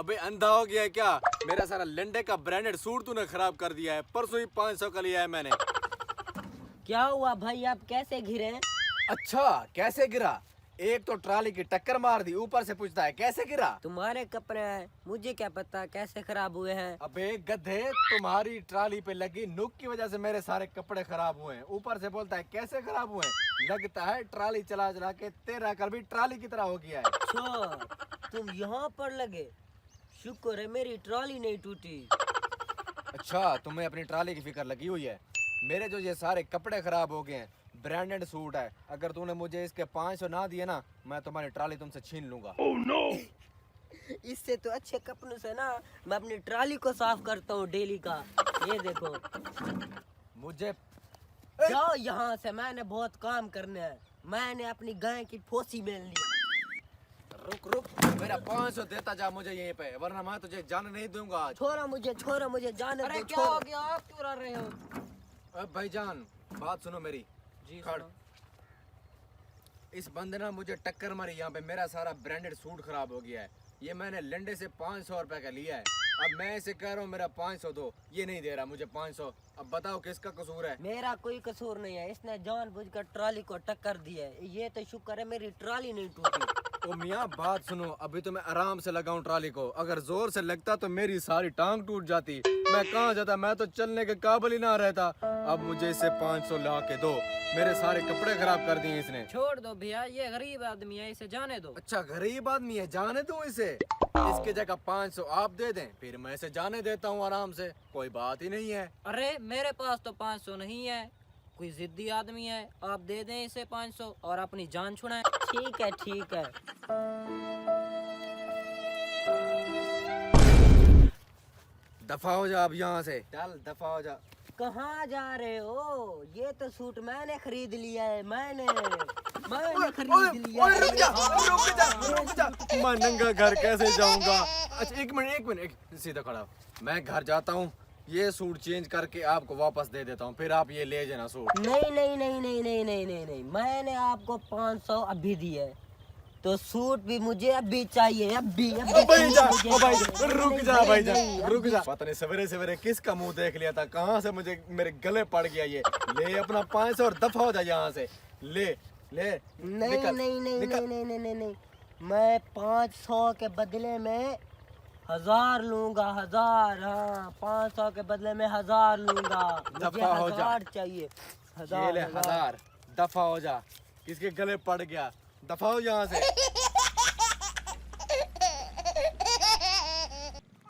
अबे अंधा हो गया है क्या? मेरा सारा लंडे का ब्रांडेड सूट तूने खराब कर दिया है। परसों ही 500 का लिया है मैंने। क्या हुआ भाई, आप कैसे घिरे? अच्छा, कैसे गिरा? एक तो ट्राली की टक्कर मार दी, ऊपर से पूछता है कैसे गिरा? तुम्हारे कपड़े हैं, मुझे क्या पता कैसे खराब हुए हैं। अबे गधे, तुम्हारी ट्राली पे लगी नुक की वजह से मेरे सारे कपड़े खराब हुए हैं। ऊपर से बोलता है कैसे खराब हुए हैं? लगता है ट्राली चला चला के तेरा कर भी ट्राली की तरह हो गया है। अच्छा, तुम यहाँ पर लगे। शुक्र है मेरी ट्रॉली नहीं टूटी। अच्छा, तुम्हें अपनी ट्राली की फिक्र लगी हुई है। मेरे जो ये सारे कपड़े खराब हो गए हैं, ब्रांडेड सूट है, अगर तूने मुझे इसके 500 ना दिए ना, मैं तुम्हारी ट्राली तुमसे छीन लूंगा। oh, no! इससे तो अच्छे कपड़ों से ना मैं अपनी ट्राली को साफ करता हूँ डेली का। ये देखो, मुझे जाओ यहाँ से, मैंने बहुत काम करने हैं। मैंने अपनी गाय की फोसी मेल ली। रुक रुक, मेरा 500 देता जा मुझे यहीं पे, वरना मैं तुझे जाने नहीं दूंगा आज। छोड़ो मुझे जाने अरे दो। क्या हो गया, आप क्यों रह रहे हो? अब भाईजान बात सुनो मेरी। जी खड़। इस बंदे ने मुझे टक्कर मारी यहाँ पे, मेरा सारा ब्रांडेड सूट खराब हो गया है। ये मैंने लंडे से 500 रुपए का लिया है। अब मैं इसे कह रहा हूँ मेरा 500 दो, ये नहीं दे रहा मुझे 500। अब बताओ किसका कसूर है? मेरा कोई कसूर नहीं है, इसने जानबूझकर ट्राली को टक्कर दी है। ये तो शुक्र है मेरी ट्राली नहीं टूटी। ओ मियाँ बात सुनो, अभी तो मैं आराम से लगाऊं ट्राली को, अगर जोर से लगता तो मेरी सारी टांग टूट जाती। मैं कहाँ जाता, मैं तो चलने के काबिल ही ना रहता। अब मुझे इसे 500 ला के दो, मेरे सारे कपड़े खराब कर दिए इसने। छोड़ दो भैया, ये गरीब आदमी है, इसे जाने दो। अच्छा, गरीब आदमी है, जाने दो इसे। इसके जगह 500 आप दे दें, फिर मैं इसे जाने देता हूँ आराम से, कोई बात ही नहीं है। अरे मेरे पास तो 500 नहीं है, कोई जिद्दी आदमी है, आप दे दें इसे 500 और अपनी जान छुड़ाएं। ठीक है ठीक है। दफा हो जा अब यहाँ से, चल दफा हो जा। कहाँ जा रहे हो? ये तो सूट मैंने खरीद लिया है। मैंने खरीद लिया है। रुक जा। मैं नंगा घर कैसे जाऊंगा? अच्छा एक मिनट, सीधा खड़ा हो। मैं घर जाता हूँ, ये सूट चेंज करके आपको वापस दे देता हूँ, फिर आप ये ले जाना सूट। नहीं, मैंने आपको 500 अभी दिए, तो सूट भी मुझे अभी चाहिए। अभी रुक जा। पता नहीं सवेरे सवेरे किसका मुंह देख लिया था, कहाँ से मुझे मेरे गले पड़ गया ये। ले अपना 500 और दफा हो जा यहाँ से। ले नहीं, मैं 500 के बदले में 1000 लूंगा। 1000, हाँ 500 के बदले में 1000 लूंगा। दफा हो जा। 1000 चाहिए। ये ले 1000, दफा हो जा। किसके गले पड़ गया, दफा हो यहाँ से।